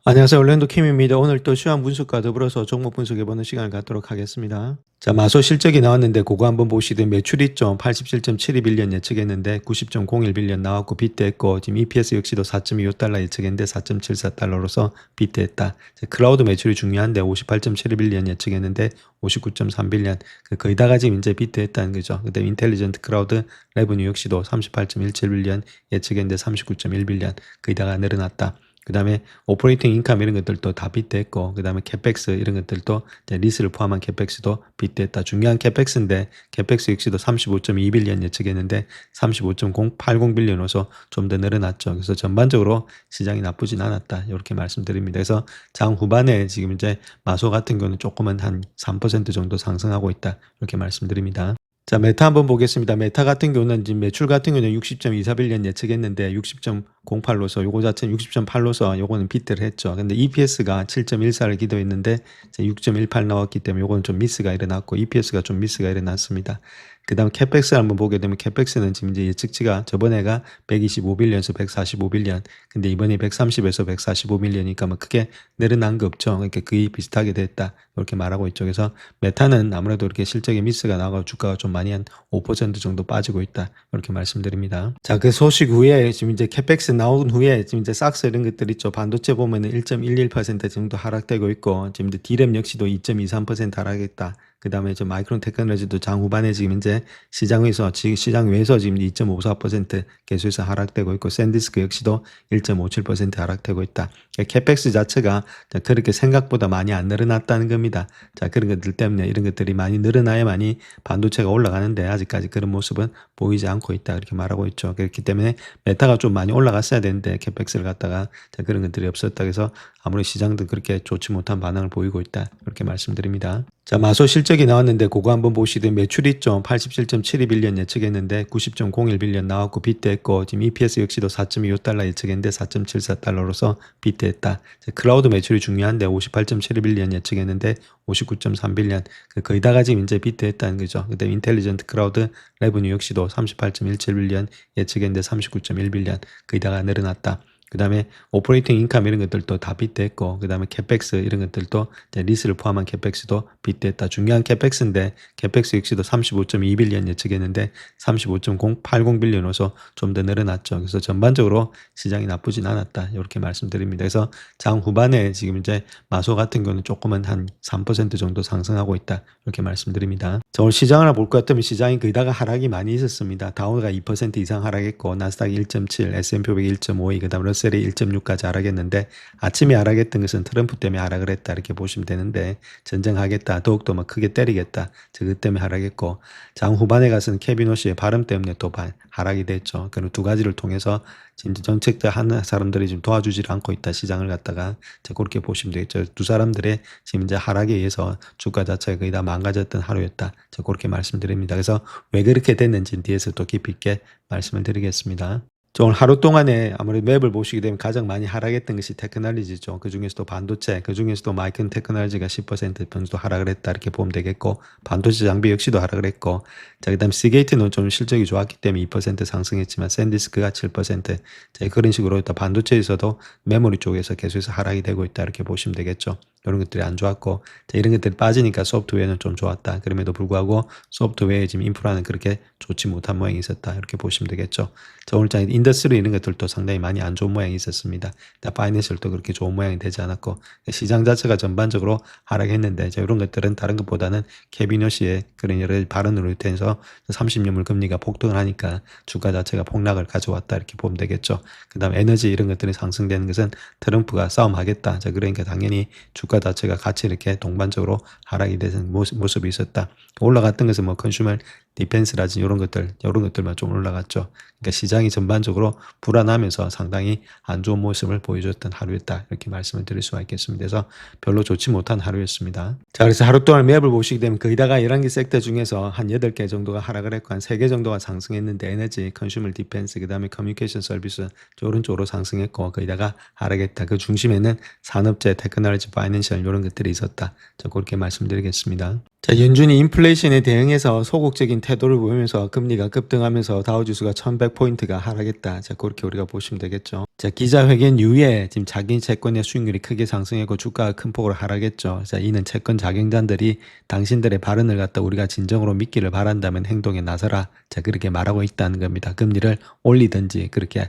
안녕하세요. 올랜도 킴입니다. 오늘 또 시황 분석과 더불어서 종목 분석해보는 시간을 갖도록 하겠습니다. 자, 마소 실적이 나왔는데 그거 한번 보시든 매출이 좀 87.72빌리언 예측했는데 90.01빌리언 나왔고 빗대했고, 지금 EPS 역시도 4.25달러 예측했는데 4.74달러로서 빗대했다. 클라우드 매출이 중요한데 58.72빌리언 예측했는데 59.3빌리언, 거의 다가 지금 이제 빗대했다는 거죠. 그다음 인텔리전트 클라우드 레버뉴 역시도 38.17빌리언 예측했는데 39.1빌리언, 거의 다가 늘어났다. 그 다음에 오퍼레이팅 인컴 이런 것들도 다 빗대했고, 그 다음에 캐펙스 이런 것들도 리스를 포함한 캐펙스도 빗대했다. 중요한 캐펙스인데 캐펙스 역시도 35.2빌리언 예측했는데 35.080빌리언으로서 좀 더 늘어났죠. 그래서 전반적으로 시장이 나쁘진 않았다, 이렇게 말씀드립니다. 그래서 장 후반에 지금 이제 마소 같은 경우는 조금은 한 3% 정도 상승하고 있다, 이렇게 말씀드립니다. 자, 메타 한번 보겠습니다. 메타 같은 경우는 지금 매출 같은 경우는 60.24빌리언 예측했는데 60.08로서 요거 자체는 60.8로서 요거는 비트를 했죠. 근데 EPS가 7.14를 기도했는데 6.18 나왔기 때문에 요거는 좀 미스가 일어났고 EPS가 좀 미스가 일어났습니다. 그 다음 캐펙스를 한번 보게 되면 캐펙스는 지금 이제 예측치가 저번에가 125빌리언에서 145빌리언, 근데 이번에 130에서 145밀리언이니까 뭐 크게 늘어난 거 없죠. 그러니까 거의 비슷하게 됐다, 이렇게 말하고 있죠. 그래서 메타는 아무래도 이렇게 실적에 미스가 나고 주가가 좀 많이 한 5% 정도 빠지고 있다, 이렇게 말씀드립니다. 자, 그 소식 후에 지금 이제 캐펙스 나온 후에 지금 이제 삭스 이런 것들 있죠. 반도체 보면은 1.11% 정도 하락되고 있고, 지금 이제 D램 역시도 2.23% 하락했다. 그 다음에 저 마이크론 테크놀로지도 장 후반에 지금 이제 시장 외에서 지금 2.54% 계속해서 하락되고 있고, 샌디스크 역시도 1.57% 하락되고 있다. 캐펙스 자체가 그렇게 생각보다 많이 안 늘어났다는 겁니다. 자, 그런 것들 때문에 이런 것들이 많이 늘어나야만이 반도체가 올라가는데 아직까지 그런 모습은 보이지 않고 있다, 이렇게 말하고 있죠. 그렇기 때문에 메타가 좀 많이 올라갔어야 되는데 캐펙스를 갖다가 그런 것들이 없었다. 그래서 아무리 시장도 그렇게 좋지 못한 반응을 보이고 있다, 이렇게 말씀드립니다. 자, 마소 실적이 나왔는데 그거 한번 보시든 매출이 좀 87.72빌리언 예측했는데 90.01빌리언 나왔고 빗대했고, 지금 EPS 역시도 4.25달러 예측했는데 4.74달러로서 빗대했다. 클라우드 매출이 중요한데 58.72빌리언 예측했는데 59.3빌리언, 거의 다가 지금 이제 빗대했다는 거죠. 그다음 인텔리전트 클라우드 레버뉴 역시도 38.17빌리언 예측했는데 39.1빌리언, 거의 다가 늘어났다. 그 다음에 오퍼레이팅 인컴 이런 것들도 다 빗대했고, 그 다음에 캐펙스 이런 것들도 리스를 포함한 캐펙스도 빗대했다. 중요한 캐펙스인데 캐펙스 역시도 35.2빌리언 예측했는데 35.080빌리언으로서 좀 더 늘어났죠. 그래서 전반적으로 시장이 나쁘진 않았다, 이렇게 말씀드립니다. 그래서 장 후반에 지금 이제 마소 같은 경우는 조금은 한 3% 정도 상승하고 있다, 이렇게 말씀드립니다. 자, 오늘 시장을 볼 것 같으면 시장이 거의 다가 하락이 많이 있었습니다. 다우가 2% 이상 하락했고, 나스닥 1.7, S&P 500 1.52, 그 다음 러셀이 1.6까지 하락했는데, 아침에 하락했던 것은 트럼프 때문에 하락을 했다, 이렇게 보시면 되는데, 전쟁하겠다, 더욱더 뭐 크게 때리겠다, 그 때문에 하락했고, 장 후반에 가서는 케빈 오씨의 발언 때문에 또 하락이 됐죠. 그리고 두 가지를 통해서 진짜 정책들 하는 사람들이 지금 도와주지 않고 있다, 시장을 갖다가. 그렇게 보시면 되겠죠. 두 사람들의 지금 이제 하락에 의해서 주가 자체가 거의 다 망가졌던 하루였다, 그렇게 말씀드립니다. 그래서 왜 그렇게 됐는지 뒤에서 또 깊이 있게 말씀을 드리겠습니다. 오늘 하루 동안에 아무래도 맵을 보시게 되면 가장 많이 하락했던 것이 테크놀로지죠. 그 중에서도 반도체, 그 중에서도 마이크론 테크놀로지가 10% 정도 하락을 했다, 이렇게 보면 되겠고, 반도체 장비 역시도 하락을 했고, 자, 그 다음 시게이트는 좀 실적이 좋았기 때문에 2% 상승했지만 샌디스크가 7%, 자, 그런 식으로 일단 반도체에서도 메모리 쪽에서 계속해서 하락이 되고 있다, 이렇게 보시면 되겠죠. 이런 것들이 안 좋았고, 자, 이런 것들이 빠지니까 소프트웨어는 좀 좋았다. 그럼에도 불구하고 소프트웨어의 지금 인프라는 그렇게 좋지 못한 모양이 있었다, 이렇게 보시면 되겠죠. 자, 오늘 장 인더스트리 이런 것들도 상당히 많이 안 좋은 모양이 있었습니다. 파이낸셜도 그렇게 좋은 모양이 되지 않았고, 시장 자체가 전반적으로 하락했는데, 자, 이런 것들은 다른 것보다는 케빈 오씨의 그런 여러 발언으로 인해서 30년물 금리가 폭등을 하니까 주가 자체가 폭락을 가져왔다, 이렇게 보면 되겠죠. 그 다음 에너지 이런 것들이 상승되는 것은 트럼프가 싸움하겠다, 자, 그러니까 당연히 주가 자체가 같이 이렇게 동반적으로 하락이 되는 모습이 있었다. 올라갔던 것은 뭐 컨슈머 디펜스라든지 이런 것들만 좀 올라갔죠. 그러니까 시장이 전반적으로 불안하면서 상당히 안 좋은 모습을 보여줬던 하루였다, 이렇게 말씀을 드릴 수가 있겠습니다. 그래서 별로 좋지 못한 하루였습니다. 자, 그래서 하루 동안 맵을 보시게 되면 거의 다가 11개 섹터 중에서 한 8개 정도가 하락을 했고, 한 3개 정도가 상승했는데, 에너지, 컨슈머 디펜스, 그 다음에 커뮤니케이션 서비스 이런 쪽으로 상승했고, 거의 다가 하락했다. 그 중심에는 산업재, 테크놀로지, 파이낸셜 이런 것들이 있었다. 자, 그렇게 말씀드리겠습니다. 자, 연준이 인플레이션에 대응해서 소극적인 태도를 보이면서 금리가 급등하면서 다우지수가 1100포인트가 하락했다. 자, 그렇게 우리가 보시면 되겠죠. 자, 기자회견 이후에 지금 자기 채권의 수익률이 크게 상승했고 주가가 큰 폭으로 하락했죠. 자, 이는 채권 자경단들이 당신들의 발언을 갖다 우리가 진정으로 믿기를 바란다면 행동에 나서라. 자, 그렇게 말하고 있다는 겁니다. 금리를 올리든지 그렇게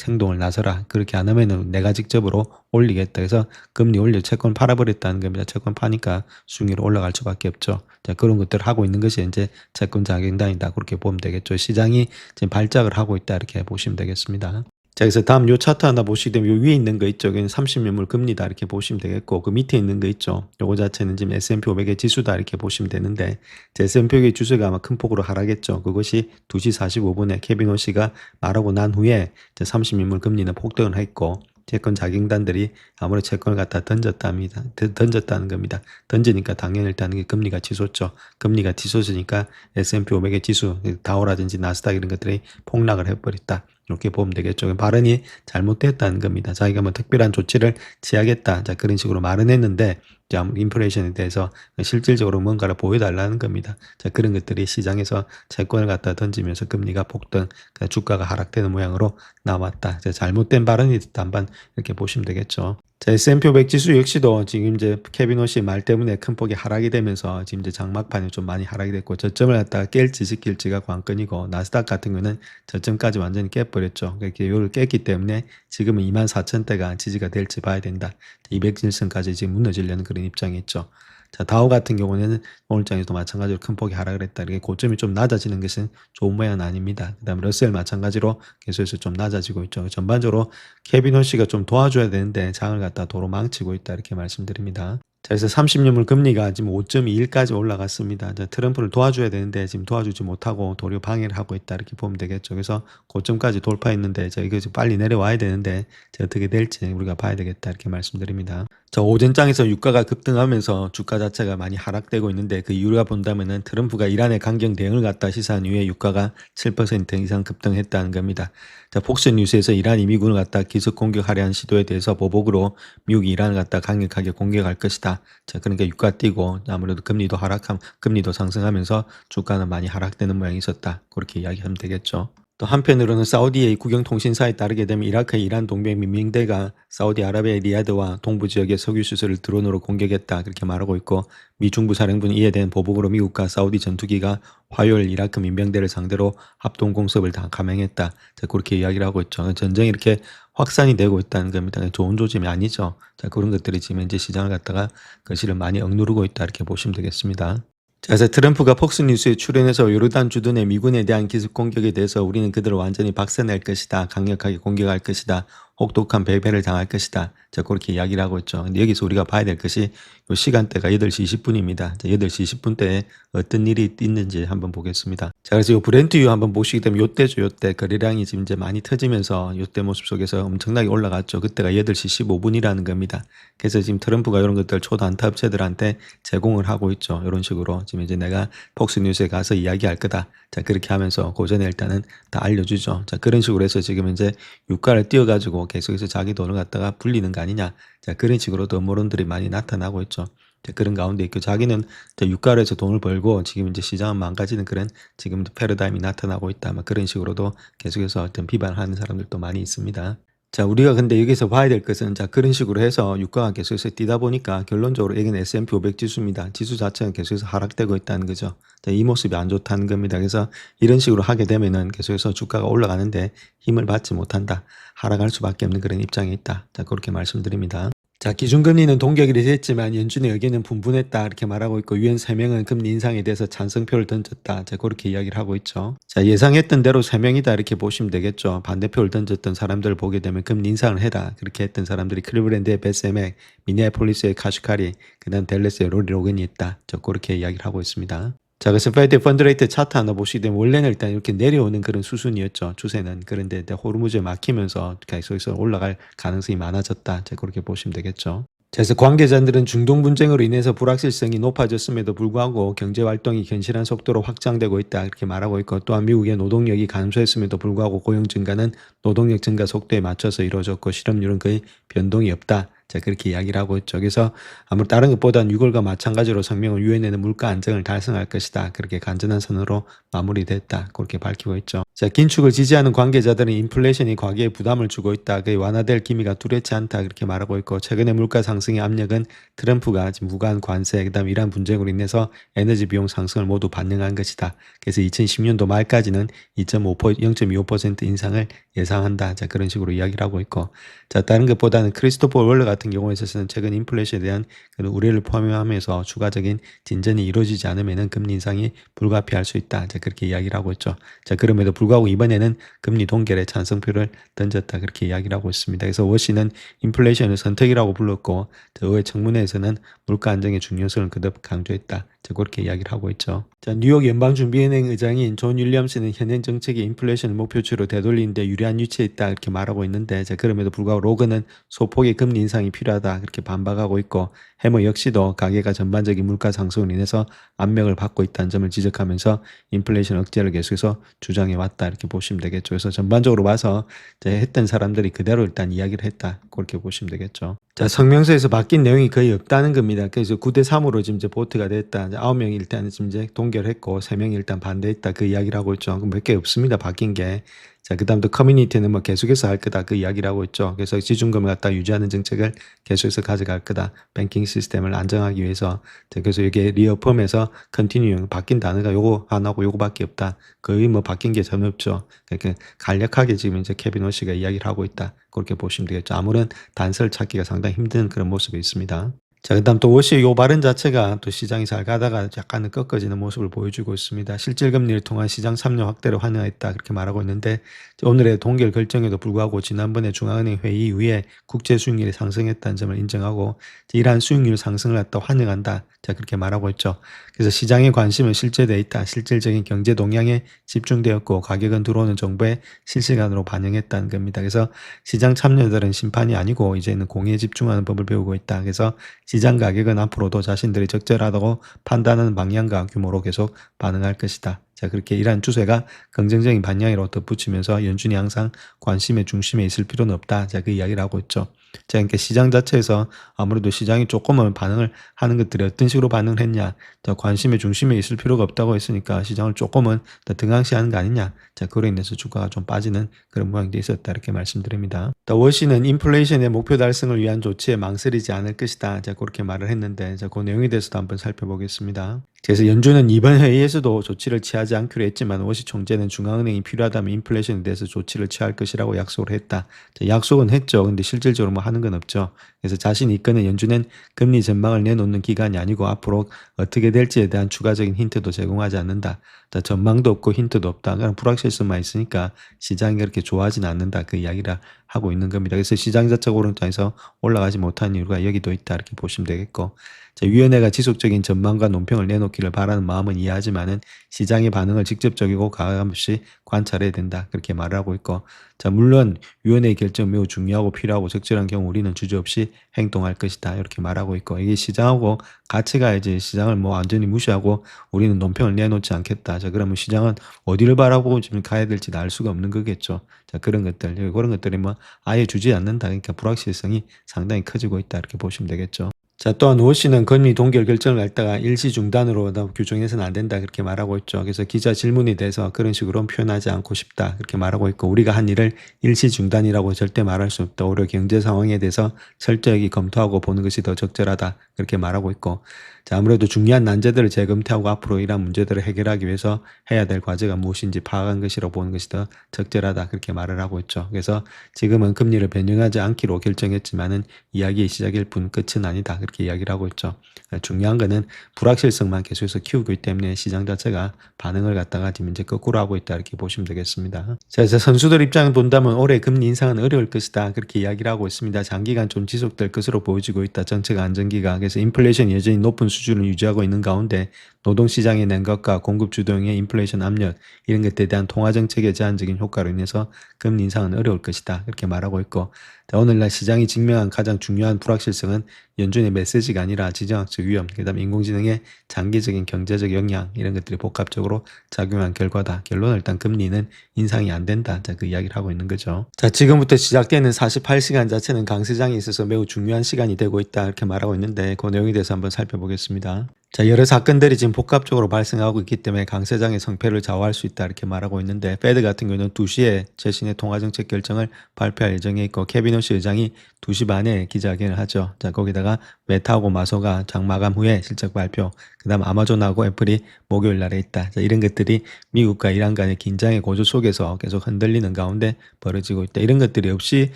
행동을 나서라. 그렇게 안 하면은 내가 직접으로 올리겠다. 그래서 금리 올려 채권 팔아버렸다는 겁니다. 채권 파니까 수익률이 올라갈 수밖에 없죠. 자, 그런 것들을 하고 있는 것이 이제 채권 자경단이다. 그렇게 보면 되겠죠. 시장이 지금 발작을 하고 있다. 이렇게 보시면 되겠습니다. 자, 그래서 다음 요 차트 하나 보시게 되면 요 위에 있는 거 있죠. 여기는 30년물 금리다. 이렇게 보시면 되겠고, 그 밑에 있는 거 있죠. 요거 자체는 지금 S&P 500의 지수다. 이렇게 보시면 되는데, S&P 500의 지수가 아마 큰 폭으로 하락했죠. 그것이 2시 45분에 케빈 호시가 말하고 난 후에 30년물 금리는 폭등을 했고, 채권 자경단들이 아무래도 채권을 갖다 던졌다는 겁니다. 던지니까 당연히 일단 금리가 치솟죠. 금리가 치솟으니까 S&P 500의 지수, 다우라든지 나스닥 이런 것들이 폭락을 해버렸다. 이렇게 보면 되겠죠. 발언이 잘못됐다는 겁니다. 자기가 뭐 특별한 조치를 취하겠다. 자, 그런 식으로 말은 했는데, 인플레이션에 대해서 실질적으로 뭔가를 보여달라는 겁니다. 자, 그런 것들이 시장에서 채권을 갖다 던지면서 금리가 폭등, 주가가 하락되는 모양으로 나왔다. 자, 잘못된 발언이 됐다. 한번 이렇게 보시면 되겠죠. 자, S&P 500 지수 역시도 지금 이제 케빈 호시의 말 때문에 큰 폭이 하락이 되면서 지금 이제 장막판이 좀 많이 하락이 됐고 저점을 갖다가 깰지 지킬지가 관건이고 나스닥 같은 거는 저점까지 완전히 깨버렸죠. 그렇게 요를 깼기 때문에 지금은 24,000대가 지지가 될지 봐야 된다. 200일선까지 지금 무너지려는 그런 입장이 있죠. 자, 다우 같은 경우는 오늘장에서도 마찬가지로 큰 폭이 하락을 했다. 이렇게 고점이 좀 낮아지는 것은 좋은 모양은 아닙니다. 그 다음에 러셀 마찬가지로 계속해서 좀 낮아지고 있죠. 전반적으로 케빈 호시가 좀 도와줘야 되는데 장을 갖다 도로 망치고 있다. 이렇게 말씀드립니다. 자, 그래서 30년물 금리가 지금 5.21까지 올라갔습니다. 자, 트럼프를 도와줘야 되는데 지금 도와주지 못하고 도리어 방해를 하고 있다. 이렇게 보면 되겠죠. 그래서 고점까지 돌파했는데 이거 빨리 내려와야 되는데 어떻게 될지 우리가 봐야 되겠다. 이렇게 말씀드립니다. 자, 오전장에서 유가가 급등하면서 주가 자체가 많이 하락되고 있는데 그 이유가 본다면은 트럼프가 이란의 강경 대응을 갖다 시사한 이후에 유가가 7% 이상 급등했다는 겁니다. 자, 폭스뉴스에서 이란이 미군을 갖다 기습 공격하려 한 시도에 대해서 보복으로 미국이 이란을 갖다 강력하게 공격할 것이다. 자, 그러니까 유가 뛰고 아무래도 금리도 상승하면서 주가는 많이 하락되는 모양이 있었다. 그렇게 이야기하면 되겠죠. 또 한편으로는 사우디의 국영통신사에 따르게 되면 이라크의 이란 동맹 민병대가 사우디아라비아의 리야드와 동부 지역의 석유 수소를 드론으로 공격했다. 그렇게 말하고 있고 미 중부사령부는 이에 대한 보복으로 미국과 사우디 전투기가 화요일 이라크 민병대를 상대로 합동공습을 다 감행했다. 자, 그렇게 이야기를 하고 있죠. 전쟁이 이렇게 확산이 되고 있다는 겁니다. 좋은 조짐이 아니죠. 자, 그런 것들이 지금 현재 시장을 갖다가 거실을 많이 억누르고 있다. 이렇게 보시면 되겠습니다. 자, 그래서 트럼프가 폭스뉴스에 출연해서 요르단 주둔의 미군에 대한 기습 공격에 대해서 우리는 그들을 완전히 박살낼 것이다. 강력하게 공격할 것이다. 혹독한 배배를 당할 것이다. 자, 그렇게 이야기를 하고 있죠. 근데 여기서 우리가 봐야 될 것이 요 시간대가 8시 20분입니다. 자, 8시 20분대에 어떤 일이 있는지 한번 보겠습니다. 자, 그래서 요 브렌트유 한번 보시게 되면 요때죠. 요때 거래량이 지금 이제 많이 터지면서 요때 모습 속에서 엄청나게 올라갔죠. 그때가 8시 15분이라는 겁니다. 그래서 지금 트럼프가 이런 것들 초단타 업체들한테 제공을 하고 있죠. 이런 식으로 지금 이제 내가 폭스뉴스에 가서 이야기할 거다. 자, 그렇게 하면서 그 전에 일단은 다 알려주죠. 자, 그런 식으로 해서 지금 이제 유가를 띄워가지고 계속해서 자기 돈을 갖다가 불리는 거 아니냐. 자, 그런 식으로도 음모론들이 많이 나타나고 있죠. 자, 그런 가운데 있고 자기는 유가로 해서 돈을 벌고 지금 이제 시장은 망가지는 그런 지금 패러다임이 나타나고 있다. 막 그런 식으로도 계속해서 어떤 비판하는 사람들도 많이 있습니다. 자, 우리가 근데 여기서 봐야 될 것은 자, 그런 식으로 해서 유가가 계속해서 뛰다 보니까 결론적으로 여기는 S&P 500 지수입니다. 지수 자체는 계속해서 하락되고 있다는 거죠. 자, 이 모습이 안 좋다는 겁니다. 그래서 이런 식으로 하게 되면은 계속해서 주가가 올라가는데 힘을 받지 못한다. 하락할 수밖에 없는 그런 입장에 있다. 자, 그렇게 말씀드립니다. 자, 기준금리는 동결이 됐지만 연준의 의견은 분분했다. 이렇게 말하고 있고 유엔 3명은 금리 인상에 대해서 찬성표를 던졌다. 자, 그렇게 이야기를 하고 있죠. 자, 예상했던 대로 3명이다. 이렇게 보시면 되겠죠. 반대표를 던졌던 사람들을 보게 되면 금리 인상을 해라. 그렇게 했던 사람들이 클리브랜드의 베세맥, 미네아폴리스의 카슈카리, 그 다음 댈러스의 로리 로겐이 있다. 자, 그렇게 이야기를 하고 있습니다. 자, 그래서 페드 펀드레이트 차트 하나 보시게 되면 원래는 일단 이렇게 내려오는 그런 수순이었죠. 추세는. 그런데 호르무즈에 막히면서 계속해서 올라갈 가능성이 많아졌다. 자, 그렇게 보시면 되겠죠. 자, 그래서 관계자들은 중동 분쟁으로 인해서 불확실성이 높아졌음에도 불구하고 경제활동이 견실한 속도로 확장되고 있다. 이렇게 말하고 있고 또한 미국의 노동력이 감소했음에도 불구하고 고용 증가는 노동력 증가 속도에 맞춰서 이루어졌고 실업률은 거의 변동이 없다. 자, 그렇게 이야기를 하고 있죠. 그래서 아무 다른 것보다는 6월과 마찬가지로 성명은 유엔에는 물가 안정을 달성할 것이다. 그렇게 간절한 선언으로 마무리됐다. 그렇게 밝히고 있죠. 자, 긴축을 지지하는 관계자들은 인플레이션이 과거에 부담을 주고 있다. 그게 완화될 기미가 뚜렷지 않다. 그렇게 말하고 있고, 최근의 물가 상승의 압력은 트럼프가 지금 무관 관세, 그다음 이란 분쟁으로 인해서 에너지 비용 상승을 모두 반영한 것이다. 그래서 2010년도 말까지는 0.25% 인상을 예상한다. 자, 그런 식으로 이야기를 하고 있고, 자, 다른 것보다는 크리스토퍼 월러 같은 경우에 있어서는 최근 인플레이션에 대한 그런 우려를 포함하면서 추가적인 진전이 이루어지지 않으면 금리 인상이 불가피할 수 있다. 자, 그렇게 이야기를 하고 있죠. 자, 그럼에도 불구하고 이번에는 금리 동결에 찬성표를 던졌다. 그렇게 이야기를 하고 있습니다. 그래서 워시는 인플레이션을 선택이라고 불렀고, 의회 청문회에서는 물가 안정의 중요성을 거듭 강조했다. 자, 그렇게 이야기를 하고 있죠. 자, 뉴욕 연방준비은행 의장인 존 윌리엄스는 현행 정책의 인플레이션을 목표치로 되돌리는데 유리한 위치에 있다. 이렇게 말하고 있는데, 자, 그럼에도 불구하고 로그는 소폭의 금리 인상이 필요하다. 그렇게 반박하고 있고, 해머 역시도 가계가 전반적인 물가 상승으로 인해서 압력을 받고 있다는 점을 지적하면서 인플레이션 억제를 계속해서 주장해 왔다. 이렇게 보시면 되겠죠. 그래서 전반적으로 봐서 했던 사람들이 그대로 일단 이야기를 했다. 그렇게 보시면 되겠죠. 자, 성명서에서 바뀐 내용이 거의 없다는 겁니다. 그래서 9대3으로 지금 보트가 됐다. 9명이 일단 지금 동결했고 3명이 일단 반대했다. 그 이야기를 하고 있죠. 몇 개 없습니다. 바뀐 게. 자, 그 다음 또 커뮤니티는 뭐 계속해서 할 거다. 그 이야기를 하고 있죠. 그래서 지중금을 갖다 유지하는 정책을 계속해서 가져갈 거다. 뱅킹 시스템을 안정하기 위해서. 자, 그래서 이게 리어펌에서 컨티뉴 바뀐 단어가 요거 하나고 요거밖에 없다. 거의 뭐 바뀐 게 전혀 없죠. 그러니까 간략하게 지금 케빈 워시가 이야기를 하고 있다. 그렇게 보시면 되겠죠. 아무런 단서를 찾기가 상당히 힘든 그런 모습이 있습니다. 자, 그다음 또 워시의 요 발언 자체가 또 시장이 잘 가다가 약간은 꺾어지는 모습을 보여주고 있습니다. 실질 금리를 통한 시장 참여 확대를 환영했다. 그렇게 말하고 있는데, 오늘의 동결 결정에도 불구하고 지난번에 중앙은행 회의 이후에 국제 수익률이 상승했다는 점을 인정하고, 이러한 수익률 상승을 갖다 환영한다. 자, 그렇게 말하고 있죠. 그래서 시장의 관심은 실제 데이터, 실질적인 경제 동향에 집중되었고, 가격은 들어오는 정보에 실시간으로 반영했다는 겁니다. 그래서 시장 참여자들은 심판이 아니고 이제는 공에 집중하는 법을 배우고 있다. 그래서 시장 가격은 앞으로도 자신들이 적절하다고 판단하는 방향과 규모로 계속 반응할 것이다. 자, 그렇게 이러한 추세가 긍정적인 방향으로 덧붙이면서 연준이 항상 관심의 중심에 있을 필요는 없다. 자, 그 이야기를 하고 있죠. 자, 그러니까 시장 자체에서 아무래도 시장이 조금은 반응을 하는 것들이 어떤 식으로 반응을 했냐. 자, 관심의 중심에 있을 필요가 없다고 했으니까 시장을 조금은 더 등한시하는 거 아니냐. 자, 그로 인해서 주가가 좀 빠지는 그런 모양도 있었다. 이렇게 말씀드립니다. 또 워시는 인플레이션의 목표 달성을 위한 조치에 망설이지 않을 것이다. 자, 그렇게 말을 했는데, 자, 그 내용에 대해서도 한번 살펴보겠습니다. 그래서 연준은 이번 회의에서도 조치를 취하지 않기로 했지만 워시 총재는 중앙은행이 필요하다면 인플레이션에 대해서 조치를 취할 것이라고 약속을 했다. 자, 약속은 했죠. 근데 실질적으로 뭐 하는 건 없죠. 그래서 자신이 이끄는 연준은 금리 전망을 내놓는 기관이 아니고 앞으로 어떻게 될지에 대한 추가적인 힌트도 제공하지 않는다. 자, 전망도 없고 힌트도 없다. 그냥 불확실성만 있으니까 시장이 그렇게 좋아하지는 않는다. 그 이야기를 하고 있는 겁니다. 그래서 시장 자체가 오른쪽에서 올라가지 못한 이유가 여기도 있다. 이렇게 보시면 되겠고. 자, 위원회가 지속적인 전망과 논평을 내놓기를 바라는 마음은 이해하지만은 시장의 반응을 직접적이고 가감없이 관찰해야 된다. 그렇게 말을 하고 있고. 자, 물론 위원회의 결정 매우 중요하고 필요하고 적절한 경우 우리는 주저없이 행동할 것이다. 이렇게 말하고 있고. 이게 시장하고 같이 가야지 시장을 뭐 완전히 무시하고 우리는 논평을 내놓지 않겠다. 자, 그러면 시장은 어디를 바라보고 지금 가야 될지 알 수가 없는 거겠죠. 자, 그런 것들이 뭐 아예 주지 않는다. 그러니까 불확실성이 상당히 커지고 있다. 이렇게 보시면 되겠죠. 자, 또한 워시는 금리 동결 결정을 했다가 일시 중단으로 규정해서는 안 된다. 그렇게 말하고 있죠. 그래서 기자 질문에 대해서 그런 식으로 표현하지 않고 싶다. 그렇게 말하고 있고, 우리가 한 일을 일시 중단이라고 절대 말할 수 없다. 오히려 경제 상황에 대해서 철저하게 검토하고 보는 것이 더 적절하다. 그렇게 말하고 있고, 자, 아무래도 중요한 난제들을 재검토하고 앞으로 이러한 문제들을 해결하기 위해서 해야 될 과제가 무엇인지 파악한 것이라고 보는 것이 더 적절하다. 그렇게 말을 하고 있죠. 그래서 지금은 금리를 변경하지 않기로 결정했지만은 이야기의 시작일 뿐 끝은 아니다. 그렇게 이야기를 하고 있죠. 중요한 거는 불확실성만 계속해서 키우고 있기 때문에 시장 자체가 반응을 갖다가 지금 이제 거꾸로 하고 있다. 이렇게 보시면 되겠습니다. 자, 이제 선수들 입장을 본다면 올해 금리 인상은 어려울 것이다. 그렇게 이야기를 하고 있습니다. 장기간 좀 지속될 것으로 보여지고 있다. 정책 안정기가. 그래서 인플레이션이 여전히 높은 수준을 유지하고 있는 가운데 노동시장의 냉각과 공급 주도형의 인플레이션 압력, 이런 것들에 대한 통화정책의 제한적인 효과로 인해서 금리 인상은 어려울 것이다. 이렇게 말하고 있고, 자, 오늘날 시장이 직면한 가장 중요한 불확실성은 연준의 메시지가 아니라 지정학적 위험, 그다음에 인공지능의 장기적인 경제적 영향 이런 것들이 복합적으로 작용한 결과다. 결론은 일단 금리는 인상이 안 된다. 자, 그 이야기를 하고 있는 거죠. 자, 지금부터 시작되는 48시간 자체는 강세장에 있어서 매우 중요한 시간이 되고 있다. 이렇게 말하고 있는데 그 내용에 대해서 한번 살펴보겠습니다. 자, 여러 사건들이 지금 복합적으로 발생하고 있기 때문에 강세장의 성패를 좌우할 수 있다 이렇게 말하고 있는데 페드 같은 경우는 2시에 최신의 통화정책 결정을 발표할 예정에 있고 케빈 오시 의장이 2시 반에 기자회견을 하죠. 자, 거기다가 메타하고 마소가 장 마감 후에 실적 발표, 그 다음 아마존하고 애플이 목요일 날에 있다. 자, 이런 것들이 미국과 이란 간의 긴장의 고조 속에서 계속 흔들리는 가운데 벌어지고 있다. 이런 것들이 없이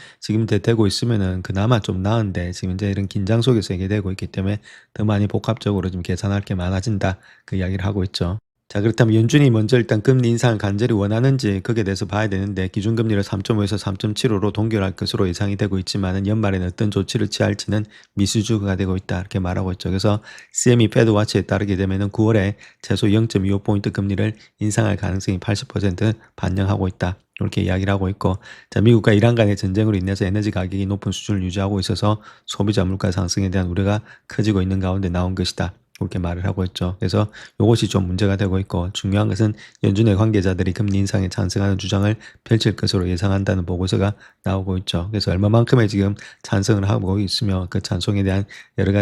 지금 되고 있으면은 그나마 좀 나은데 지금 이제 이런 긴장 속에서 이게 되고 있기 때문에 더 많이 복합적으로 좀 계산할 게 많아진다. 그 이야기를 하고 있죠. 자, 그렇다면 연준이 먼저 일단 금리 인상을 간절히 원하는지 거기에 대해서 봐야 되는데 기준금리를 3.5에서 3.75로 동결할 것으로 예상이 되고 있지만 연말에는 어떤 조치를 취할지는 미수주가 되고 있다 이렇게 말하고 있죠. 그래서 CME 패드 와치에 따르게 되면 9월에 최소 0.25포인트 금리를 인상할 가능성이 80% 반영하고 있다. 이렇게 이야기를 하고 있고, 자, 미국과 이란 간의 전쟁으로 인해서 에너지 가격이 높은 수준을 유지하고 있어서 소비자 물가 상승에 대한 우려가 커지고 있는 가운데 나온 것이다. 그렇게 말을 하고 있죠. 그래서 이것이 좀 문제가 되고 있고 중요한 것은 연준의 관계자들이 금리 인상에 찬성하는 주장을 펼칠 것으로 예상한다는 보고서가 나오고 있죠. 그래서 얼마만큼의 지금 찬성을 하고 있으며 그 찬성에 대한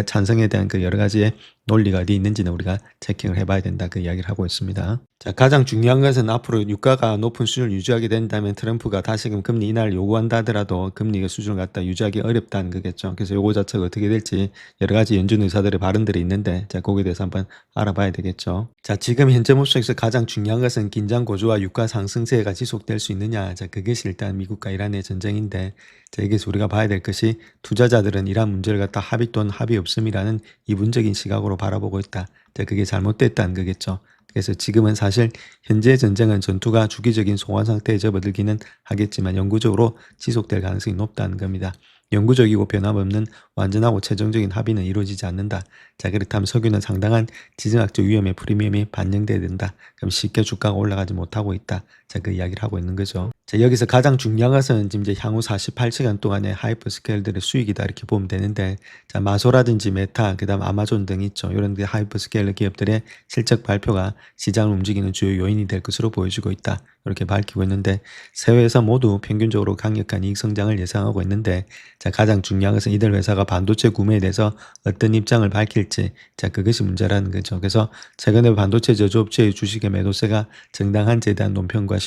찬성에 대한 그 여러 가지의 논리가 어디 있는지는 우리가 체킹을 해봐야 된다. 그 이야기를 하고 있습니다. 자, 가장 중요한 것은 앞으로 유가가 높은 수준을 유지하게 된다면 트럼프가 다시금 금리 인하를 요구한다 하더라도 금리 수준을 갖다 유지하기 어렵다는 거겠죠. 그래서 요거 자체가 어떻게 될지 여러 가지 연준 의사들의 발언들이 있는데 자, 거기에 대해서 한번 알아봐야 되겠죠. 자, 지금 현재 모습에서 가장 중요한 것은 긴장 고조와 유가 상승세가 지속될 수 있느냐. 자, 그것이 일단 미국과 이란의 전쟁인데 자, 여기서 우리가 봐야 될 것이 투자자들은 이란 문제를 갖다 합의 또는 합의 없음이라는 이분적인 시각으로 바라보고 있다. 자, 그게 잘못됐다는 거겠죠. 그래서 지금은 사실 현재 전쟁은 전투가 주기적인 소환 상태에 접어들기는 하겠지만 영구적으로 지속될 가능성이 높다는 겁니다. 영구적이고 변함없는 완전하고 최종적인 합의는 이루어지지 않는다. 자, 그렇다면 석유는 상당한 지정학적 위험의 프리미엄이 반영돼야 된다. 그럼 쉽게 주가가 올라가지 못하고 있다. 자, 그 이야기를 하고 있는 거죠. 자, 여기서 가장 중요한 것은 지금 이제 향후 48시간 동안의 하이퍼스케일들의 수익이다 이렇게 보면 되는데, 자, 마소라든지 메타, 그다음 아마존 등 있죠. 이런 데 하이퍼스케일 기업들의 실적 발표가 시장을 움직이는 주요 요인이 될 것으로 보여지고 있다. 이렇게 밝히고 있는데 세 회사 모두 평균적으로 강력한 이익 성장을 예상하고 있는데 자, 가장 중요한 것은 이들 회사가 반도체 구매에 대해서 어떤 입장을 밝힐지 자, 그것이 문제라는 거죠. 그래서 최근에 반도체 제조업체의 주식의 매도세가 정당한지에 대한 논평과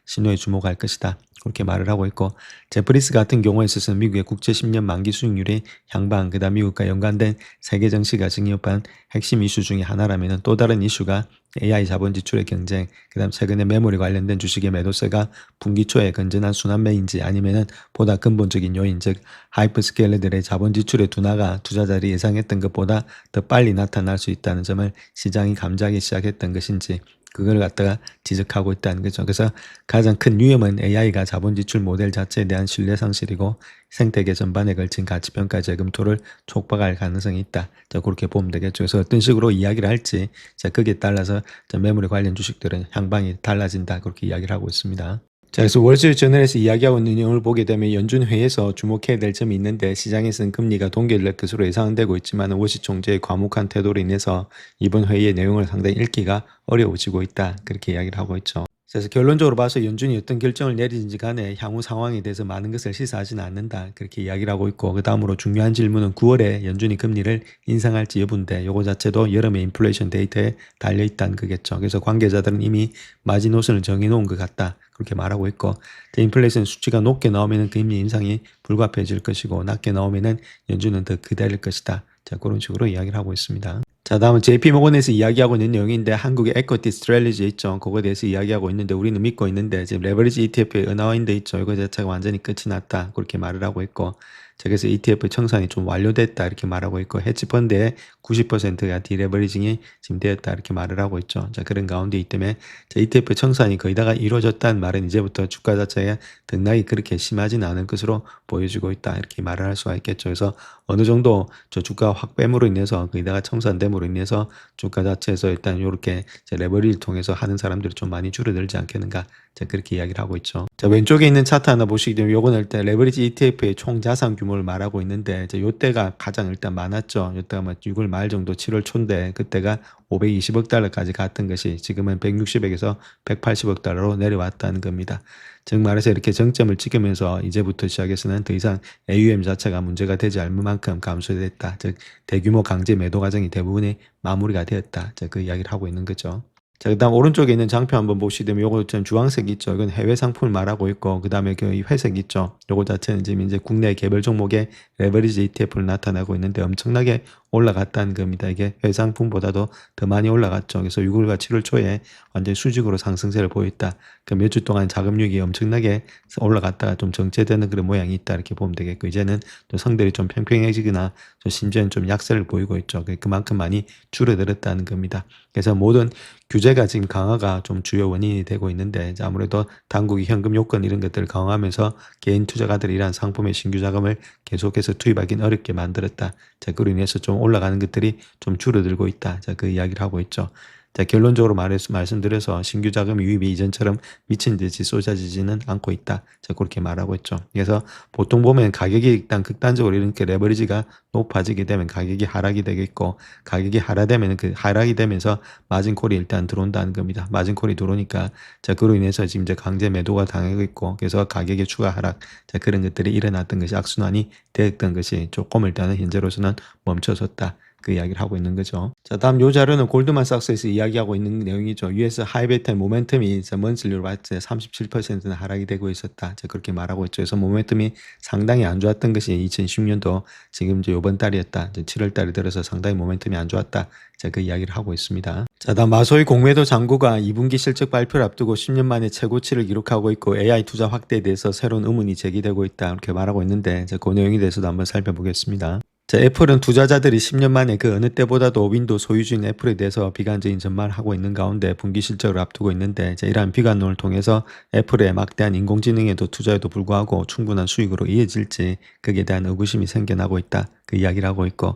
신호에 주목할 것이다. 그렇게 말을 하고 있고 제프리스 같은 경우에 있어서는 미국의 국채 10년 만기 수익률이 향방 그다음 미국과 연관된 세계 정치가 증여한 핵심 이슈 중에 하나라면 또 다른 이슈가 AI 자본 지출의 경쟁, 그다음 최근에 메모리 관련된 주식의 매도세가 분기 초에 건전한 순환매인지 아니면은 보다 근본적인 요인, 즉 하이퍼스케일러들의 자본 지출의 둔화가 투자자들이 예상했던 것보다 더 빨리 나타날 수 있다는 점을 시장이 감지하기 시작했던 것인지 그걸 갖다가 지적하고 있다는 거죠. 그래서 가장 큰 위험은 AI가 자본 지출 모델 자체에 대한 신뢰 상실이고 생태계 전반에 걸친 가치평가 재검토를 촉박할 가능성이 있다. 자, 그렇게 보면 되겠죠. 그래서 어떤 식으로 이야기를 할지 자, 거기에 따라서 매물에 관련 주식들은 향방이 달라진다. 그렇게 이야기를 하고 있습니다. 자, 그래서 월스트리트저널에서 이야기하고 있는 내용을 보게 되면 연준 회의에서 주목해야 될 점이 있는데 시장에서는 금리가 동결될 것으로 예상되고 있지만 워시 총재의 과묵한 태도로 인해서 이번 회의의 내용을 상당히 읽기가 어려워지고 있다. 그렇게 이야기를 하고 있죠. 그래서 결론적으로 봐서 연준이 어떤 결정을 내리든지 간에 향후 상황에 대해서 많은 것을 시사하지는 않는다. 그렇게 이야기를 하고 있고 그 다음으로 중요한 질문은 9월에 연준이 금리를 인상할지 여부인데 이거 자체도 여름의 인플레이션 데이터에 달려있다는 거겠죠. 그래서 관계자들은 이미 마지노선을 정해놓은 것 같다. 그렇게 말하고 있고 인플레이션 수치가 높게 나오면 금리 인상이 불가피해질 것이고 낮게 나오면 연준은 더 기다릴 것이다. 자, 그런 식으로 이야기를 하고 있습니다. 자, 다음은 JP모건에서 이야기하고 있는 내용인데 한국의 에쿼티 스트래리지 있죠. 그거에 대해서 이야기하고 있는데 우리는 믿고 있는데 지금 레버리지 ETF에 은하화인데 있죠. 이거 자체가 완전히 끝이 났다. 그렇게 말을 하고 있고 자, 그래서 ETF 청산이 좀 완료됐다 이렇게 말하고 있고 헤지펀드의 90%가 디레버리징이 지금 되었다 이렇게 말을 하고 있죠. 자, 그런 가운데이기 때문에 자, ETF 청산이 거의 다가 이루어졌다는 말은 이제부터 주가 자체의 등락이 그렇게 심하지는 않을 것으로 보여지고 있다 이렇게 말을 할 수가 있겠죠. 그래서 어느 정도 저 주가 확뱀으로 인해서 거의 다가 청산됨으로 인해서 주가 자체에서 일단 이렇게 레버리를 통해서 하는 사람들이 좀 많이 줄어들지 않겠는가. 자, 그렇게 이야기를 하고 있죠. 자, 왼쪽에 있는 차트 하나 보시게 되면 요거는 일단 레버리지 ETF의 총 자산 규모를 말하고 있는데 이제 요때가 가장 일단 많았죠. 요때가 뭐 6월 말 정도 7월 초인데 그때가 520억 달러까지 갔던 것이 지금은 160억에서 180억 달러로 내려왔다는 겁니다. 즉 말해서 이렇게 정점을 찍으면서 이제부터 시작해서는 더 이상 AUM 자체가 문제가 되지 않을 만큼 감소됐다. 즉 대규모 강제 매도 과정이 대부분이 마무리가 되었다. 자, 그 이야기를 하고 있는 거죠. 자, 그다음 오른쪽에 있는 장표 한번 보시게 되면 요거 좀 주황색 있죠. 이건 해외 상품을 말하고 있고 그다음에 그 회색 있죠. 요거 자체는 지금 이제 국내 개별 종목의 레버리지 ETF를 나타내고 있는데 엄청나게 올라갔다는 겁니다. 이게 해외 상품보다도 더 많이 올라갔죠. 그래서 6월과 7월 초에 완전히 수직으로 상승세를 보였다. 그 몇 주 동안 자금률이 엄청나게 올라갔다가 좀 정체되는 그런 모양이 있다 이렇게 보면 되겠고 이제는 또 성들이 좀 평평해지거나 좀 심지어는 좀 약세를 보이고 있죠. 그만큼 많이 줄어들었다는 겁니다. 그래서 모든 규제가 지금 강화가 좀 주요 원인이 되고 있는데 아무래도 당국이 현금 요건 이런 것들을 강화하면서 개인 투자가들이 이러한 상품의 신규 자금을 계속해서 투입하기는 어렵게 만들었다. 자, 그로 인해서 좀 올라가는 것들이 좀 줄어들고 있다. 자, 그 이야기를 하고 있죠. 자, 결론적으로 말씀드려서 신규 자금 유입이 이전처럼 미친 듯이 쏟아지지는 않고 있다. 자, 그렇게 말하고 있죠. 그래서 보통 보면 가격이 일단 극단적으로 이렇게 레버리지가 높아지게 되면 가격이 하락이 되겠고 가격이 하락되면 그 하락이 되면서 마진콜이 일단 들어온다는 겁니다. 마진콜이 들어오니까 자, 그로 인해서 지금 이제 강제 매도가 당하고 있고 그래서 가격의 추가 하락 자, 그런 것들이 일어났던 것이 악순환이 되었던 것이 조금 일단은 현재로서는 멈춰섰다. 그 이야기를 하고 있는 거죠. 자, 다음 요 자료는 골드만삭스에서 이야기하고 있는 내용이죠. US 하이베텔 모멘텀이 먼슬리로 봤을 때 37%는 하락이 되고 있었다. 자, 그렇게 말하고 있죠. 그래서 모멘텀이 상당히 안 좋았던 것이 2016년도 지금 이제 요번 달이었다. 이제 7월 달에 들어서 상당히 모멘텀이 안 좋았다. 자, 그 이야기를 하고 있습니다. 자, 다음 마소의 공매도 잔고가 2분기 실적 발표를 앞두고 10년 만에 최고치를 기록하고 있고 AI 투자 확대에 대해서 새로운 의문이 제기되고 있다. 이렇게 말하고 있는데 자, 그 내용에 대해서도 한번 살펴보겠습니다. 자, 애플은 투자자들이 10년 만에 그 어느 때보다도 윈도우 소유주인 애플에 대해서 비관적인 전망을 하고 있는 가운데 분기 실적을 앞두고 있는데 자, 이러한 비관론을 통해서 애플의 막대한 인공지능에도 투자에도 불구하고 충분한 수익으로 이어질지 거기에 대한 의구심이 생겨나고 있다. 그 이야기를 하고 있고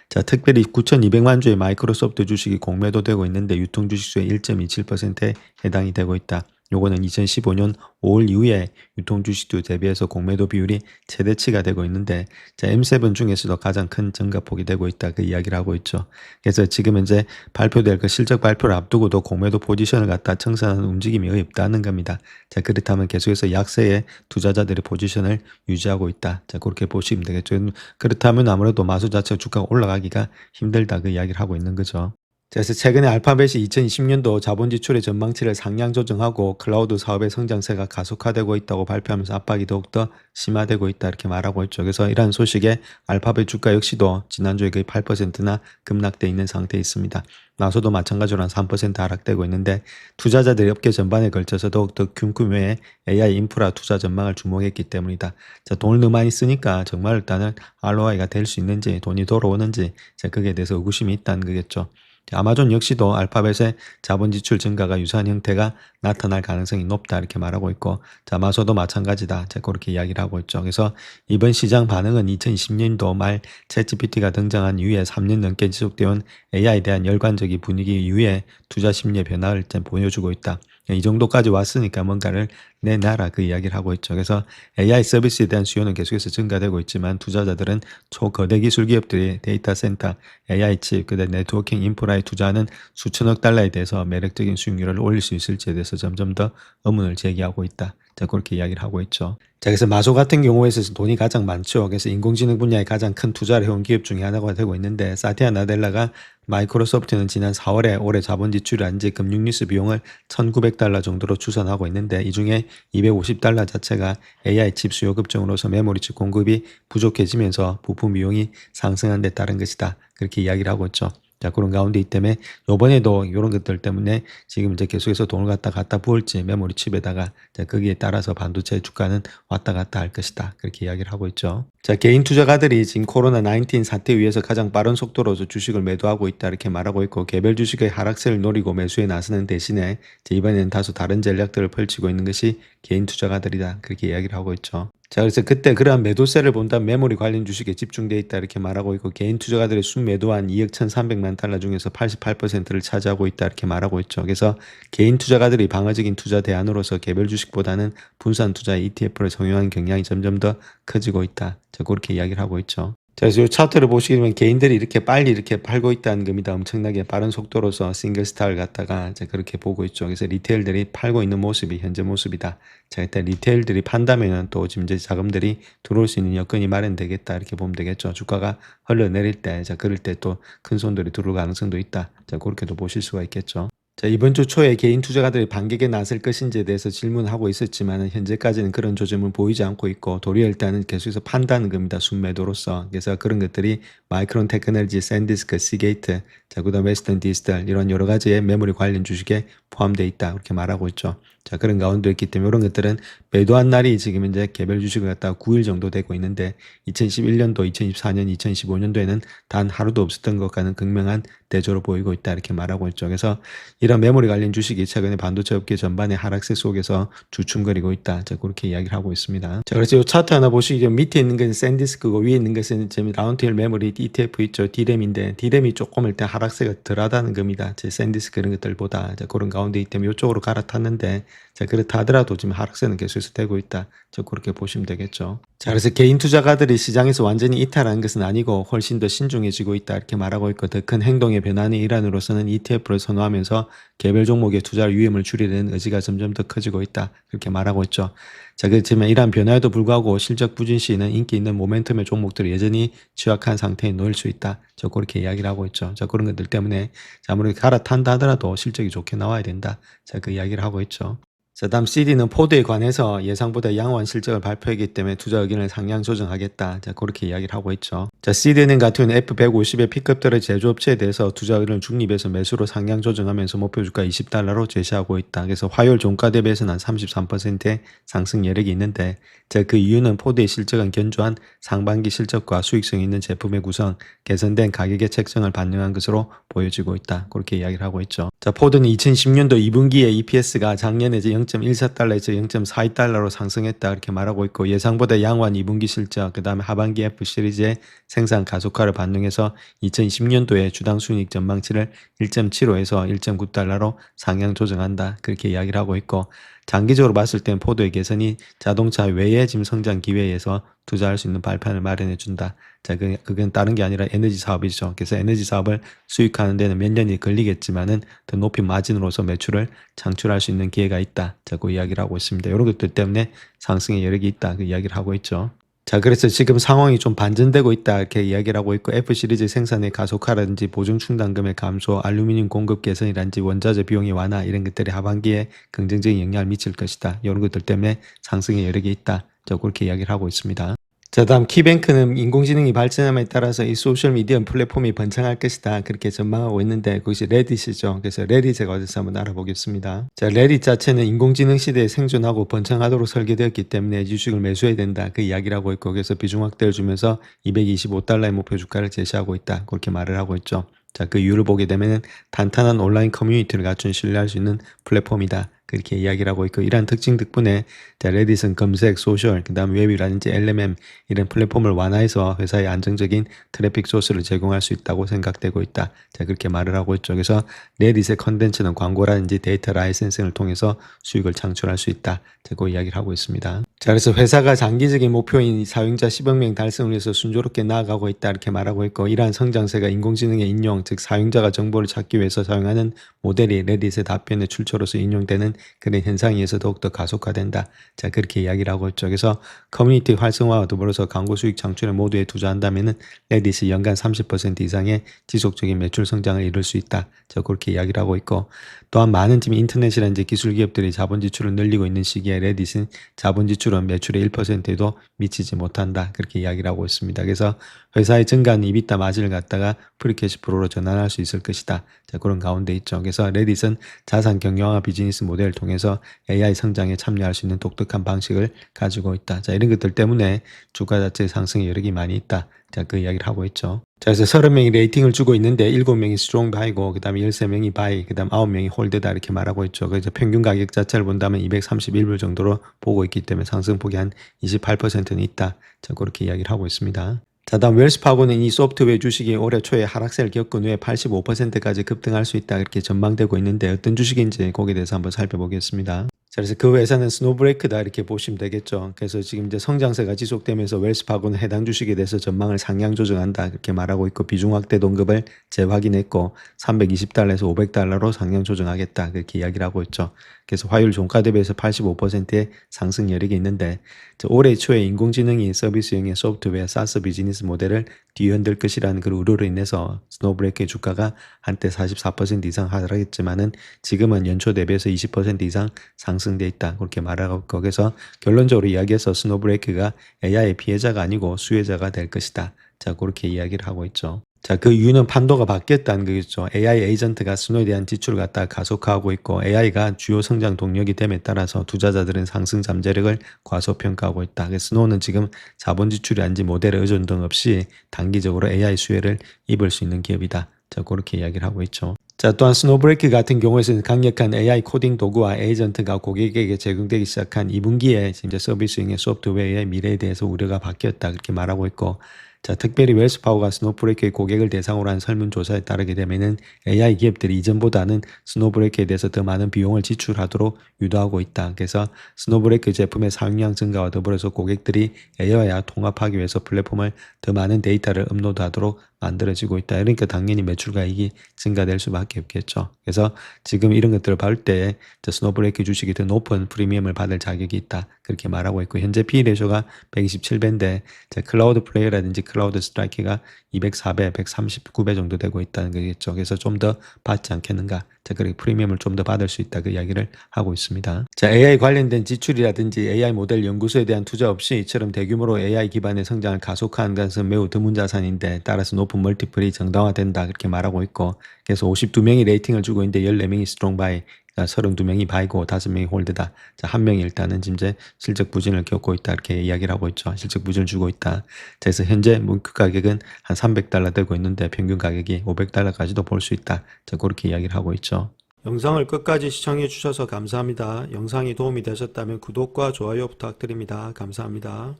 자, 특별히 9,200만 주의 마이크로소프트 주식이 공매도되고 있는데 유통 주식수의 1.27%에 해당이 되고 있다. 요거는 2015년 5월 이후에 유통 주식도 대비해서 공매도 비율이 최대치가 되고 있는데 자, M7 중에서도 가장 큰 증가폭이 되고 있다. 그 이야기를 하고 있죠. 그래서 지금 현재 발표될 그 실적 발표를 앞두고도 공매도 포지션을 갖다 청산하는 움직임이 없다는 겁니다. 자, 그렇다면 계속해서 약세의 투자자들의 포지션을 유지하고 있다. 자, 그렇게 보시면 되겠죠. 그렇다면 아무래도 마소 자체 주가가 올라가기가 힘들다. 그 이야기를 하고 있는 거죠. 그래서 최근에 알파벳이 2020년도 자본 지출의 전망치를 상향 조정하고 클라우드 사업의 성장세가 가속화되고 있다고 발표하면서 압박이 더욱더 심화되고 있다 이렇게 말하고 있죠. 그래서 이러한 소식에 알파벳 주가 역시도 지난주에 거의 8%나 급락돼 있는 상태에 있습니다. 마소도 마찬가지로 한 3% 하락되고 있는데 투자자들이 업계 전반에 걸쳐서 더욱더 규모의 AI 인프라 투자 전망을 주목했기 때문이다. 자, 돈을 너무 많이 쓰니까 정말 일단은 ROI가 될 수 있는지 돈이 돌아오는지 자, 거기에 대해서 의구심이 있다는 거겠죠. 아마존 역시도 알파벳의 자본 지출 증가가 유사한 형태가 나타날 가능성이 높다 이렇게 말하고 있고 자, 마소도 마찬가지다. 자, 그렇게 이야기를 하고 있죠. 그래서 이번 시장 반응은 2020년도 말 챗GPT가 등장한 이후에 3년 넘게 지속되어 AI에 대한 열관적인 분위기 이후에 투자 심리의 변화를 일단 보여주고 있다. 이 정도까지 왔으니까 뭔가를 내놔라 그 이야기를 하고 있죠. 그래서 AI 서비스에 대한 수요는 계속해서 증가되고 있지만 투자자들은 초거대 기술 기업들이 데이터 센터, AI 칩, 그다음 네트워킹 인프라에 투자하는 수천억 달러에 대해서 매력적인 수익률을 올릴 수 있을지에 대해서 점점 더 의문을 제기하고 있다. 자, 그렇게 이야기를 하고 있죠. 자, 그래서 마소 같은 경우에서 돈이 가장 많죠. 그래서 인공지능 분야에 가장 큰 투자를 해온 기업 중에 하나가 되고 있는데 사티아 나델라가 마이크로소프트는 지난 4월에 올해 자본 지출이란지 금융리스 비용을 1,900달러 정도로 추산하고 있는데 이 중에 250달러 자체가 AI 칩 수요 급증으로서 메모리 칩 공급이 부족해지면서 부품 비용이 상승한 데 따른 것이다. 그렇게 이야기를 하고 있죠. 자, 그런 가운데 있기 때문에 요번에도 이런 것들 때문에 지금 이제 계속해서 돈을 갖다 부을지 메모리 칩에다가 자, 거기에 따라서 반도체 주가는 왔다 갔다 할 것이다. 그렇게 이야기를 하고 있죠. 자, 개인 투자가들이 지금 코로나 19 사태 위에서 가장 빠른 속도로 주식을 매도하고 있다 이렇게 말하고 있고, 개별 주식의 하락세를 노리고 매수에 나서는 대신에 이번에는 다소 다른 전략들을 펼치고 있는 것이 개인 투자가들이다. 그렇게 이야기를 하고 있죠. 자, 그래서 그때 그러한 매도세를 본다면 메모리 관련 주식에 집중돼 있다 이렇게 말하고 있고, 개인 투자가들의 순매도한 2억 1,300만 달러 중에서 88%를 차지하고 있다 이렇게 말하고 있죠. 그래서 개인 투자가들이 방어적인 투자 대안으로서 개별 주식보다는 분산 투자 ETF를 성용하는 경향이 점점 더 커지고 있다. 자, 그렇게 이야기를 하고 있죠. 자, 그래서 이 차트를 보시게 되면 개인들이 이렇게 빨리 이렇게 팔고 있다는 겁니다. 엄청나게 빠른 속도로서 싱글스타를 갖다가 이제 그렇게 보고 있죠. 그래서 리테일들이 팔고 있는 모습이 현재 모습이다. 자, 일단 리테일들이 판다면은 또 지금 이제 자금들이 들어올 수 있는 여건이 마련되겠다. 이렇게 보면 되겠죠. 주가가 흘러내릴 때, 자, 그럴 때 또 큰 손들이 들어올 가능성도 있다. 자, 그렇게도 보실 수가 있겠죠. 자, 이번 주 초에 개인 투자가들이 반격에 나설 것인지에 대해서 질문하고 있었지만 현재까지는 그런 조짐은 보이지 않고 있고, 도리어 일단은 계속해서 판다는 겁니다. 순매도로서. 그래서 그런 것들이 마이크론 테크놀로지, 샌디스크, 시게이트, 자, 그다음 웨스턴 디지털 이런 여러 가지의 메모리 관련 주식에 포함되어 있다. 그렇게 말하고 있죠. 자, 그런 가운데 있기 때문에 이런 것들은 매도한 날이 지금 이제 개별 주식을 갖다가 9일 정도 되고 있는데, 2011년도, 2024년, 2015년도에는 단 하루도 없었던 것과는 극명한 대조로 보이고 있다. 이렇게 말하고 있죠. 그래서 이런 메모리 관련 주식이 최근에 반도체 업계 전반의 하락세 속에서 주춤거리고 있다. 자, 그렇게 이야기를 하고 있습니다. 자, 그래서 이 차트 하나 보시게 되면 밑에 있는 것은 샌디스크고 위에 있는 것은 지금 라운드힐 메모리 ETF 있죠. D램인데 D램이 조금 일단 하락세가 덜하다는 겁니다. 제 샌디스크 이런 것들보다. 자, 그런 가운데 있기 때문에 이쪽으로 갈아탔는데, 자, 그렇다 하더라도 지금 하락세는 계속해서 되고 있다. 자, 그렇게 보시면 되겠죠. 자, 그래서 개인 투자가들이 시장에서 완전히 이탈하는 것은 아니고 훨씬 더 신중해지고 있다. 이렇게 말하고 있고, 더 큰 행동의 변화의 일환으로서는 ETF를 선호하면서 개별 종목의 투자를 위험을 줄이려는 의지가 점점 더 커지고 있다. 그렇게 말하고 있죠. 자, 그렇지만 이러한 변화에도 불구하고 실적 부진 시에는 인기 있는 모멘텀의 종목들이 여전히 취약한 상태에 놓일 수 있다. 저 그렇게 이야기를 하고 있죠. 자, 그런 것들 때문에 아무리 갈아탄다 하더라도 실적이 좋게 나와야 된다. 자, 그 이야기를 하고 있죠. 자, 다음 CD는 포드에 관해서 예상보다 양호한 실적을 발표하기 때문에 투자 의견을 상향 조정하겠다. 자, 그렇게 이야기를 하고 있죠. 자, CD는 같은 경우는 F150의 픽업들의 제조업체에 대해서 투자 의견을 중립에서 매수로 상향 조정하면서 목표 주가 $20로 제시하고 있다. 그래서 화요일 종가 대비해서는 한 33%의 상승 여력이 있는데, 자, 그 이유는 포드의 실적은 견조한 상반기 실적과 수익성이 있는 제품의 구성, 개선된 가격의 책정을 반영한 것으로 보여지고 있다. 그렇게 이야기를 하고 있죠. 자, 포드는 2010년도 2분기에 EPS가 작년에 이제 0.14달러에서 0.42달러로 상승했다. 이렇게 말하고 있고, 예상보다 양호한 2분기 실적, 그 다음에 하반기 F 시리즈의 생산 가속화를 반영해서 2010년도에 주당 순이익 전망치를 1.75에서 1.9달러로 상향 조정한다. 그렇게 이야기를 하고 있고, 장기적으로 봤을 땐 포드의 개선이 자동차 외의 지금 성장 기회에서 투자할 수 있는 발판을 마련해 준다. 자, 그건 다른 게 아니라 에너지 사업이죠. 그래서 에너지 사업을 수익하는 데는 몇 년이 걸리겠지만은 더 높인 마진으로서 매출을 창출할 수 있는 기회가 있다. 자, 그 이야기를 하고 있습니다. 이런 것들 때문에 상승의 여력이 있다. 그 이야기를 하고 있죠. 자, 그래서 지금 상황이 좀 반전되고 있다. 이렇게 이야기를 하고 있고, F 시리즈 생산의 가속화라든지 보증 충당금의 감소, 알루미늄 공급 개선이라든지 원자재 비용의 완화 이런 것들이 하반기에 긍정적인 영향을 미칠 것이다. 이런 것들 때문에 상승의 여력이 있다. 자, 그렇게 이야기를 하고 있습니다. 자, 다음 키뱅크는 인공지능이 발전함에 따라서 이 소셜미디어 플랫폼이 번창할 것이다. 그렇게 전망하고 있는데, 그것이 레딧이죠. 그래서 레딧 제가 어디서 한번 알아보겠습니다. 자, 레딧 자체는 인공지능 시대에 생존하고 번창하도록 설계되었기 때문에 주식을 매수해야 된다. 그 이야기를 하고 있고, 그래서 비중 확대를 주면서 $225의 목표 주가를 제시하고 있다. 그렇게 말을 하고 있죠. 자, 그 이유를 보게 되면은 탄탄한 온라인 커뮤니티를 갖춘 신뢰할 수 있는 플랫폼이다. 그렇게 이야기를 하고 있고, 이러한 특징 덕분에 자, 레딧은 검색, 소셜, 그 다음 웹이라든지 LMM 이런 플랫폼을 완화해서 회사의 안정적인 트래픽 소스를 제공할 수 있다고 생각되고 있다. 자, 그렇게 말을 하고 있죠. 그래서 레딧의 컨텐츠는 광고라든지 데이터 라이센싱을 통해서 수익을 창출할 수 있다. 자, 그 이야기를 하고 있습니다. 자, 그래서 회사가 장기적인 목표인 사용자 10억 명 달성을 위해서 순조롭게 나아가고 있다. 이렇게 말하고 있고, 이러한 성장세가 인공지능의 인용, 즉 사용자가 정보를 찾기 위해서 사용하는 모델이 레딧의 답변의 출처로서 인용되는 그런 현상에 의해서 더욱더 가속화된다. 자, 그렇게 이야기를 하고 있죠. 그래서 커뮤니티 활성화와 더불어서 광고 수익 창출에 모두에 투자한다면은 레딧이 연간 30% 이상의 지속적인 매출 성장을 이룰 수 있다. 자, 그렇게 이야기를 하고 있고, 또한 많은 지금 인터넷이라든지 기술 기업들이 자본 지출을 늘리고 있는 시기에 레딧은 자본 지출은 매출의 1%에도 미치지 못한다. 그렇게 이야기를 하고 있습니다. 그래서 회사의 증가한 EBITDA 마진을 갖다가 프리캐시 플로우로 전환할 수 있을 것이다. 자, 그런 가운데 있죠. 그래서 레딧은 자산 경영화 비즈니스 모델을 통해서 AI 성장에 참여할 수 있는 독특한 방식을 가지고 있다. 자, 이런 것들 때문에 주가 자체의 상승의 여력이 많이 있다. 자, 그 이야기를 하고 있죠. 자, 그래서 30명이 레이팅을 주고 있는데 7명이 스트롱 바이고 그다음에 13명이 바이, 그다음 9명이 홀드다 이렇게 말하고 있죠. 그래서 평균 가격 자체를 본다면 231불 정도로 보고 있기 때문에 상승폭이 한 28%는 있다. 자, 그렇게 이야기를 하고 있습니다. 자, 다음 웰스파고는 이 소프트웨어 주식이 올해 초에 하락세를 겪은 후에 85%까지 급등할 수 있다 이렇게 전망되고 있는데 어떤 주식인지 거기에 대해서 한번 살펴보겠습니다. 자, 그래서 그 회사는 스노브레이크다 이렇게 보시면 되겠죠. 그래서 지금 이제 성장세가 지속되면서 웰스파고는 해당 주식에 대해서 전망을 상향 조정한다 그렇게 말하고 있고, 비중 확대 동급을 재확인했고 $320에서 $500로 상향 조정하겠다 그렇게 이야기를 하고 있죠. 그래서 화요일 종가 대비해서 85%의 상승 여력이 있는데, 올해 초에 인공지능이 서비스형의 소프트웨어 사스 비즈니스 모델을 뒤흔들 것이라는 그 우려로 인해서 스노브레이크의 주가가 한때 44% 이상 하락했지만은 지금은 연초 대비해서 20% 이상 상승돼 있다 그렇게 말하고, 거기서 결론적으로 이야기해서 스노브레이크가 AI의 피해자가 아니고 수혜자가 될 것이다. 자, 그렇게 이야기를 하고 있죠. 자, 그 이유는 판도가 바뀌었다는 거겠죠. AI 에이전트가 스노에 대한 지출을 갖다 가속화하고 있고, AI가 주요 성장 동력이 됨에 따라서 투자자들은 상승 잠재력을 과소평가하고 있다. 그래서 스노는 지금 자본 지출이 아닌지 모델의 의존 등 없이 단기적으로 AI 수혜를 입을 수 있는 기업이다. 자, 그렇게 이야기를 하고 있죠. 자, 또한 스노브레이크 같은 경우에는 강력한 AI 코딩 도구와 에이전트가 고객에게 제공되기 시작한 2분기에 이제 서비스형의 소프트웨어의 미래에 대해서 우려가 바뀌었다 그렇게 말하고 있고, 자, 특별히 웰스파고가 스노브레이크의 고객을 대상으로 한 설문조사에 따르게 되면은 AI 기업들이 이전보다는 스노브레이크에 대해서 더 많은 비용을 지출하도록 유도하고 있다. 그래서 스노브레이크 제품의 사용량 증가와 더불어서 고객들이 AI와 통합하기 위해서 플랫폼을 더 많은 데이터를 업로드하도록 만들어지고 있다. 그러니까 당연히 매출가액이 증가될 수밖에 없겠죠. 그래서 지금 이런 것들을 볼 때 스노브레이크 주식이 더 높은 프리미엄을 받을 자격이 있다. 그렇게 말하고 있고, 현재 P/E 레이쇼가 127배인데 클라우드 플레이라든지 클라우드 스트라이키가 204배, 139배 정도 되고 있다는 거겠죠. 그래서 좀 더 받지 않겠는가. 자, 그렇게 프리미엄을 좀 더 받을 수 있다 그 이야기를 하고 있습니다. 자, AI 관련된 지출이라든지 AI 모델 연구소에 대한 투자 없이 이처럼 대규모로 AI 기반의 성장을 가속화한 것은 매우 드문 자산인데, 따라서 높은 멀티플이 정당화된다 그렇게 말하고 있고, 그래서 52명이 레이팅을 주고 있는데 14명이 스트롱 바이, 32명이 바이고 5명이 홀드다. 자, 한 명이 일단은 이제 실적 부진을 겪고 있다 이렇게 이야기를 하고 있죠. 실적 부진을 주고 있다. 자, 그래서 현재 목표 가격은 한 $300 되고 있는데 평균 가격이 $500까지도 볼 수 있다. 자, 그렇게 이야기를 하고 있죠. 영상을 끝까지 시청해 주셔서 감사합니다. 영상이 도움이 되셨다면 구독과 좋아요 부탁드립니다. 감사합니다.